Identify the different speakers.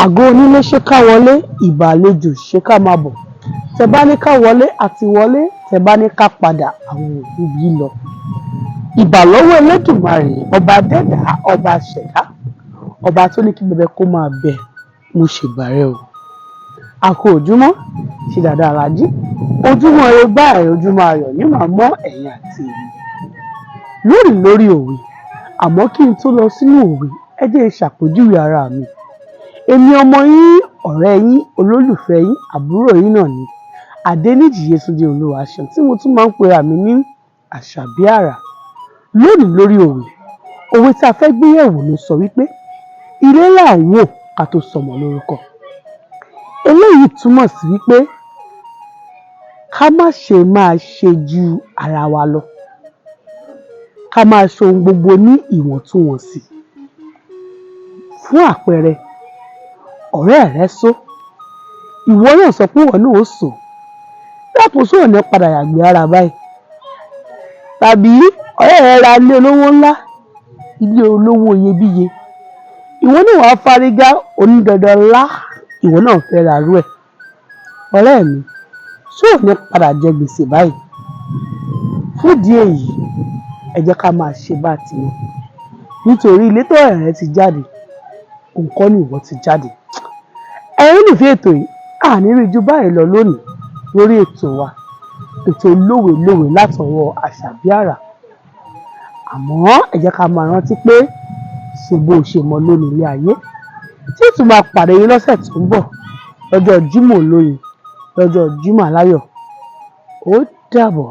Speaker 1: Àgọ́ onílé ṣé ká wọlé, ìbà àlejò ṣé ká máa bọ̀. Tẹ bá ní ká wọlé àti wọlé, tẹ bá ní ká padà àwọn òbí bí lọ. Ìbà lọ́wọ́ Elédùmarè, ọba dẹ́dà, ọba ṣẹ̀dá, ọba tó ní kí bẹbẹ kó máa bẹ, mo ṣèbà rẹ o. Àkó ojúmọ́, ṣe dáadáa la jí. Ojúmọ́ ire báyìí, ojúmọ́ ayọ̀ ní màá mọ́ ẹ̀yin àti èmi. Lórí òwe, àmọ́ kí n tó lọ sínú òwe, ẹ jẹ́ ṣàpèjúwe ara mi. Èmi ọmọ yín, ọ̀rẹ́ yín, olólùfẹ́ yín, àbúrò yín náà ni Adéníjì Yétúndé Olúwaṣeun tí mo tún máa ń pera mi ní Àṣàbí Àrà. Lórí òwe, òwe tí a fẹ́ gbé yẹ̀wò ló sọ wípé ilé là ń wò ká tó sọmọ lórúkọ. Eléyìí túmọ̀ sí wípé ká má ṣe máa ṣe ju ara wa lọ. Ká máa ṣe ohun gbogbo ní ìwọ̀ntúnwọ̀nsì. Fún àpẹẹrẹ, ọ̀rẹ́ rẹ só, ìwọ náà sọ pé ìwọ náà ó só. Dákun sóò ní padà yàgbé ara báyìí. Tàbí ọ̀rẹ́ rẹ ra ilé olówó ńlá, ilé olówó iyebíye. Ìwọ náà wá fárígá onídandan ńlá, ìwọ náà fẹ́ ra rú ẹ̀. Ọ̀rẹ́ mi, sóò ní padà jẹ gbèsè báyìí. Fún ìdí èyí, ẹ jẹ́ ká máa ṣe bá ti wọn. Nítorí ilé tó ọ̀rẹ́ rẹ ti jáde, nǹkan ni ìwọ ti jáde. Ẹ̀yin olùfẹ́ ètò yìí, àní rí ju báyìí lọ lónìí lórí ètò wa, ètò lówelówe látọwọ́ Àṣàbí Àrà. Àmọ́ ẹ jẹ́ ká máa rántí pé ṣe bó ṣe mọ lónìí ilé ayé. Tí tún máa pàdé yín lọ́sẹ̀ tó ń bọ̀, lọ́jọ́ Jímọ̀ olóyin, lọ́jọ́ Jímọ̀ aláyọ̀. Ó dàbọ̀.